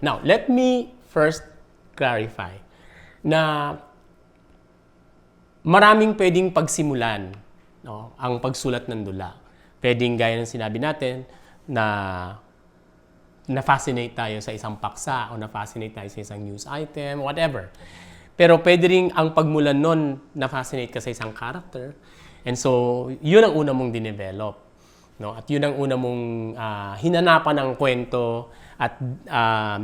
Now, let me first clarify na maraming pwedeng pagsimulan, no, ang pagsulat ng dula. Pwedeng gaya ng sinabi natin na na-fascinate tayo sa isang paksa o na-fascinate tayo sa isang news item, whatever. Pero pwede rin ang pagmulan nun na-fascinate ka sa isang character. And so, yun ang una mong dinevelop. No? At yun ang una mong hinanapan ng kwento at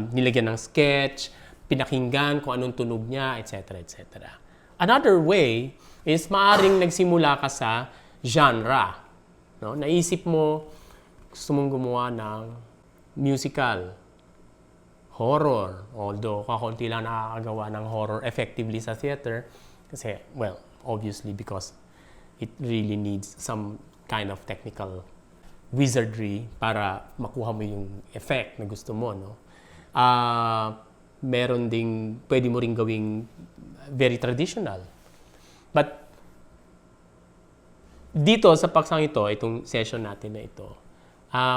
nilagyan ng sketch, pinakinggan kung anong tunog niya, etc. etc. Another way is maaaring nagsimula ka sa genre. No? Naisip mo, gusto mong gumawa ng musical, horror, although kakaunti lang nakakagawa ng horror effectively sa theater kasi, well, obviously because it really needs some kind of technical wizardry para makuha mo yung effect na gusto mo, no? Meron ding, pwede mo ring gawing very traditional. But dito sa paksang ito, itong session natin na ito,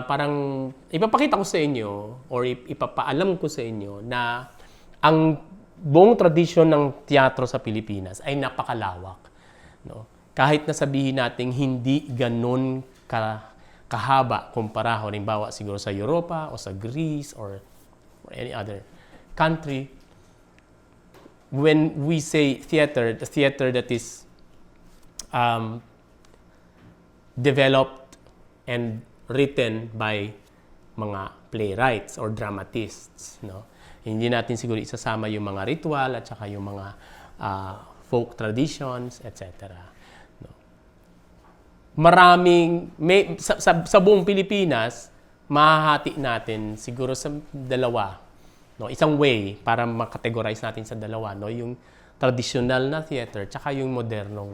parang ipapakita ko sa inyo or ipapaalam ko sa inyo na ang buong tradisyon ng teatro sa Pilipinas ay napakalawak. No? Kahit na sabihin natin hindi ganun kahaba kumpara halimbawa siguro sa Europa o sa Greece or any other country, when we say theater, the theater that is developed and written by mga playwrights or dramatists, no? Hindi natin siguro isasama yung mga ritual at saka yung mga folk traditions, etc. No? Maraming sa buong Pilipinas, mahahati natin siguro sa dalawa, no? Isang way para makategorize natin sa dalawa, no? Yung traditional na theater tsaka yung modernong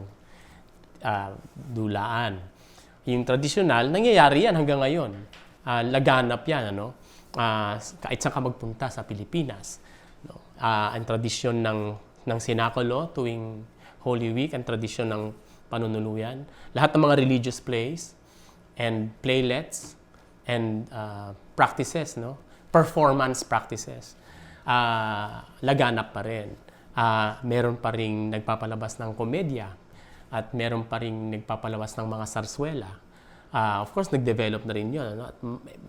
dulaan. Yung traditional, nangyayari yan hanggang ngayon. Laganap yan, ano? Kahit saan ka magpunta sa Pilipinas. No? Ang tradisyon ng sinakulo tuwing Holy Week, ang tradisyon ng panunuluyan. Lahat ng mga religious plays and playlets and practices, no? Performance practices. Laganap pa rin. Meron pa rin nagpapalabas ng komedya. At meron pa rin nagpapalabas ng mga sarswela. Of course, nag-develop na rin yun. Ano? At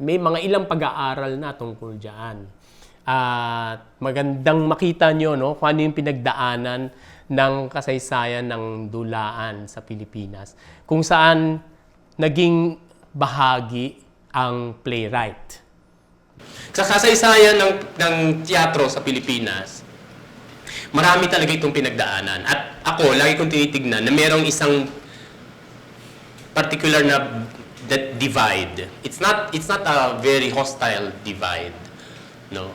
may mga ilang pag-aaral na tungkol dyan. Magandang makita nyo, no, kung ano yung pinagdaanan ng kasaysayan ng dulaan sa Pilipinas. Kung saan naging bahagi ang playwright. Sa kasaysayan ng teatro sa Pilipinas, marami talaga itong pinagdaanan. At ako, lagi kong tinitignan na merong isang particular na divide. It's not a very hostile divide, no?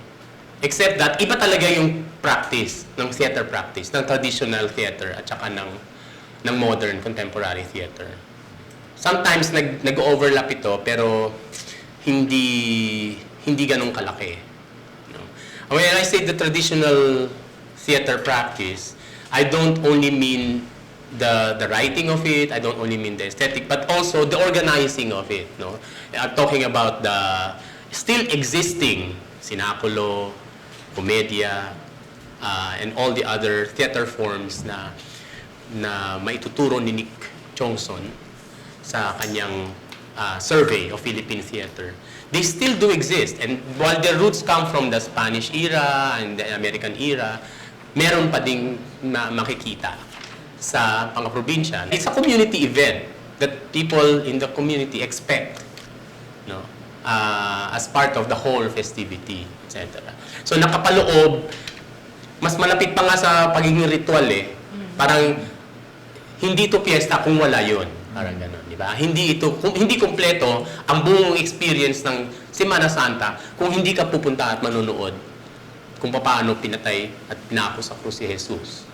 Except that iba talaga yung practice ng theater practice, ng traditional theater at saka ng modern contemporary theater. Sometimes nag-overlap ito pero hindi ganun kalaki, no? When I say the traditional theater practice, I don't only mean the writing of it, I don't only mean the aesthetic, but also the organizing of it. No? I'm talking about the still existing sinakulo, komedya, and all the other theater forms na maituturo ni Nick Chongson sa kanyang survey of Philippine theater. They still do exist, and while their roots come from the Spanish era and the American era, meron pa ding makikita sa mga probinsya. It's a community event that people in the community expect, no? As part of the whole festivity, etc. So nakapaloob, mas malapit pa nga sa pagiging ritual eh. Parang hindi ito piyesta kung wala yun. Parang gano'n, di ba? Hindi kumpleto ang buong experience ng Semana Santa kung hindi ka pupunta at manunood kung paano pinatay at pinako sa krus si Jesus.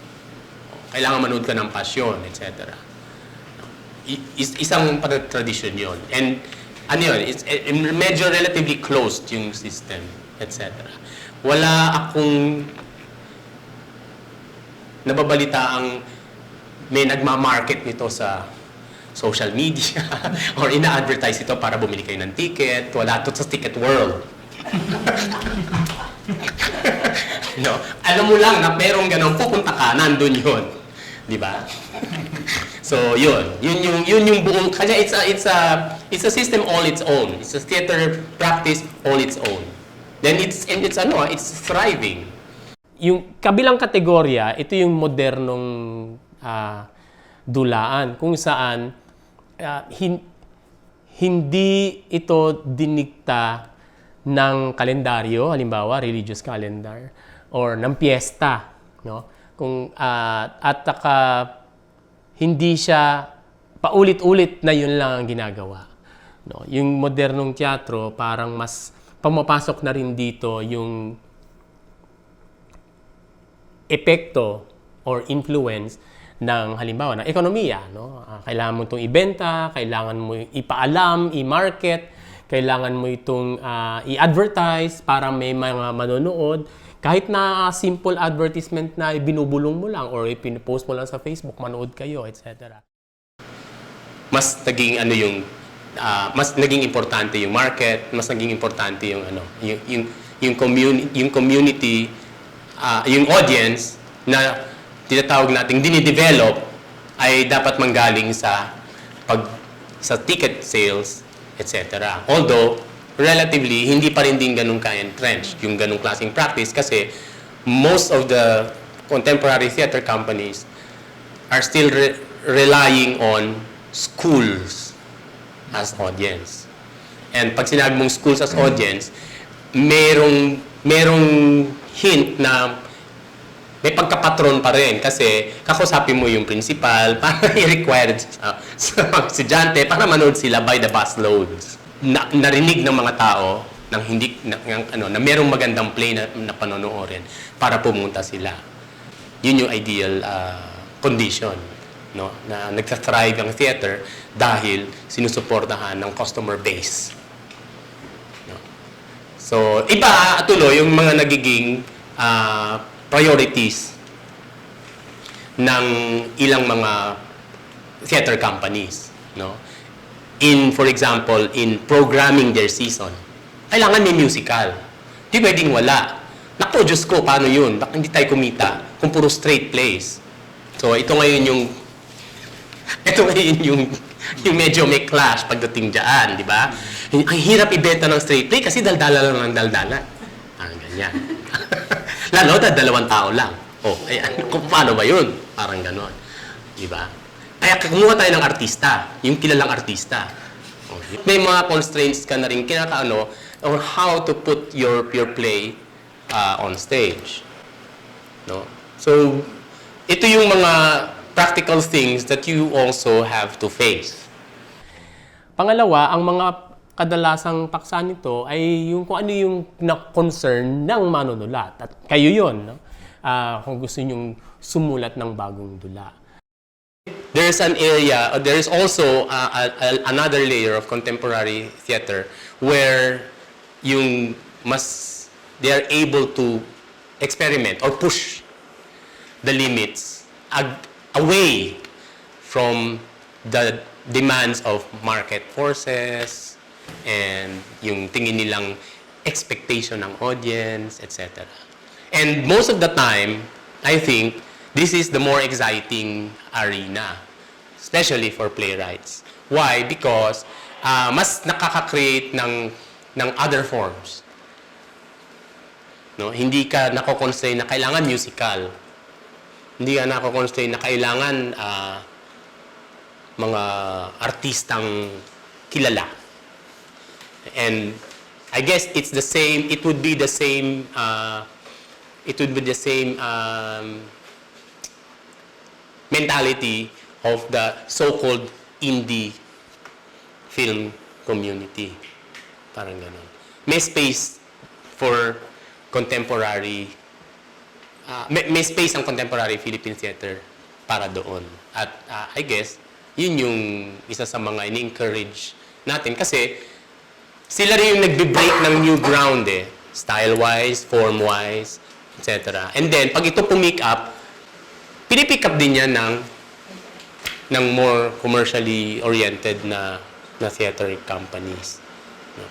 Kailangan manood ka ng pasyon, etc. Isang tradisyon yon. And ano yun, it's medyo relatively closed yung system, etc. Wala akong nababalita ang may nagmamarket nito sa social media or ina-advertise ito para bumili kayo ng ticket. Wala ito sa Ticket World. No? Alam mo lang na merong ganun, pupunta ka, nandun yun. Di ba? So, yun yung buong, kanya it's a system all its own. It's a theater practice all its own. Then it's thriving. Yung kabilang kategorya, ito yung modernong dulaan kung saan hindi ito dinikta ng kalendaryo, halimbawa religious calendar or ng piyesta, no? Kung hindi siya paulit-ulit na yun lang ang ginagawa, no? Yung modernong teatro parang mas pumapasok na rin dito yung epekto or influence ng halimbawa ng ekonomiya, no? Kailangan mo itong ibenta, kailangan mo ipaalam, i-market, kailangan mo itong i-advertise para may mga manonood. Kahit na simple advertisement na binubulong mo lang or ipin-post mo lang sa Facebook, manood kayo, etc. Mas naging mas naging importante yung market, mas naging importante yung yung community, yung audience na tinatawag nating dinidevelop ay dapat manggaling sa ticket sales, etc. Although relatively hindi pa rin din ganun ka-entrenched yung ganung klaseng practice kasi most of the contemporary theater companies are still relying on schools as audience. And pag sinabi mong schools as audience, merong hint na may pagkapatron pa rin kasi kakusapin mo yung principal para i-require sa mga estudyante para manood sila by the busloads. Narinig ng mga tao na merong magandang play na panonoorin para pumunta sila. Yun yung ideal condition, no? Na nagsa-thrive ang theater dahil sinusuportahan ng customer base. No? So, iba tuloy yung mga nagiging priorities ng ilang mga theater companies, no? For example, in programming their season, kailangan may musical. Di pwedeng wala. Naku, Diyos ko, paano yun? Bakit hindi tayo kumita kung puro straight plays? So, ito ngayon yung medyo may clash pagdating dyan, di ba? Ang hirap ibenta ng straight play kasi daldala lang ng daldala. Ganyan. Lalo na 2 tao lang. Oh, ayan. Kung paano ba yun? Parang ganon. Di ba? Kaya kumuha tayo ng artista, yung kilalang artista. May mga constraints ka na rin kinakaano on how to put your play on stage. No? So, ito yung mga practical things that you also have to face. Pangalawa, ang mga kadalasang paksa nito ay yung kung ano yung na-concern ng manunulat. At kayo yun, no? Kung gusto nyong sumulat ng bagong dula. There's an area, there is also another layer of contemporary theater where they are able to experiment or push the limits away from the demands of market forces and yung tingin nilang expectation ng audience, etc. And most of the time, I think, this is the more exciting arena, especially for playwrights. Why? Because mas nakaka-create ng other forms. No? Hindi ka nako-constrain na kailangan musical. Hindi ka nako-constrain na kailangan mga artistang kilala. And I guess it would be the same mentality of the so-called indie film community. Parang gano'n. May space for contemporary, may space ang contemporary Philippine theater para doon. At I guess, yun yung isa sa mga ini-encourage natin kasi sila rin yung nagbe-break ng new ground style-wise, form-wise, etc. And then, pag ito pumick up, pinipick up din yan ng more commercially oriented na theater companies.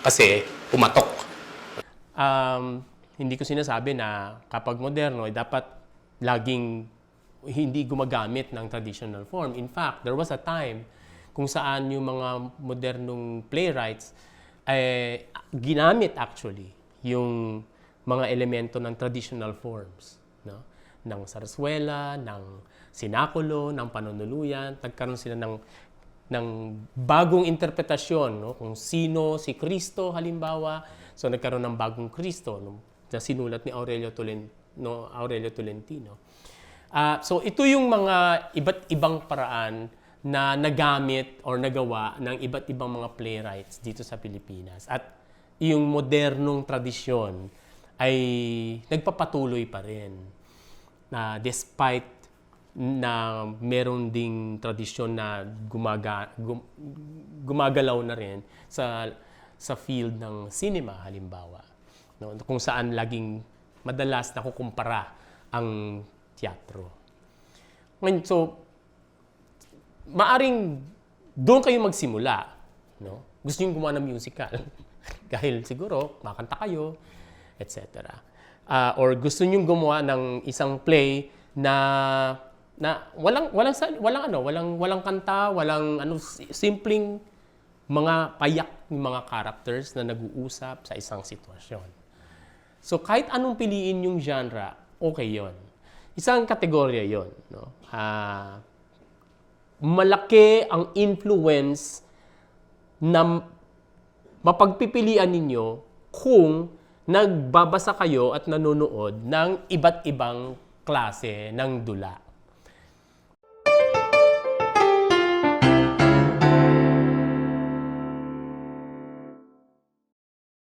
Kasi pumatok. hindi ko sinasabi na kapag moderno, dapat laging hindi gumagamit ng traditional form. In fact, there was a time kung saan yung mga modernong playwrights ginamit actually yung mga elemento ng traditional forms, no? Ng sarsuela, ng sinakulo, ng panunuluyan. Nagkaroon sila ng bagong interpretasyon, no? Kung sino si Kristo halimbawa. So nagkaroon ng bagong Kristo, no? Na sinulat ni Aurelio Tolentino. So ito yung mga iba't ibang paraan na nagamit or nagawa ng iba't ibang mga playwrights dito sa Pilipinas. At yung modernong tradisyon ay nagpapatuloy pa rin. Na despite na meron ding tradisyon na gumagalaw na rin sa field ng cinema halimbawa, no? Kung saan laging madalas nakukumpara ang teatro. Ngayon, so maaring doon kayo magsimula, no? Gusto niyo gumawa ng musical dahil siguro makanta kayo, etc. Or gusto niyo gumawa ng isang play na walang kanta, simpleng mga payak ng mga characters na nag-uusap sa isang sitwasyon. So kahit anong piliin yung genre, okay 'yon. Isang kategorya 'yon, no? Malaki ang influence na mapagpipilian ninyo kung nagbabasa kayo at nanonood ng iba't ibang klase ng dula.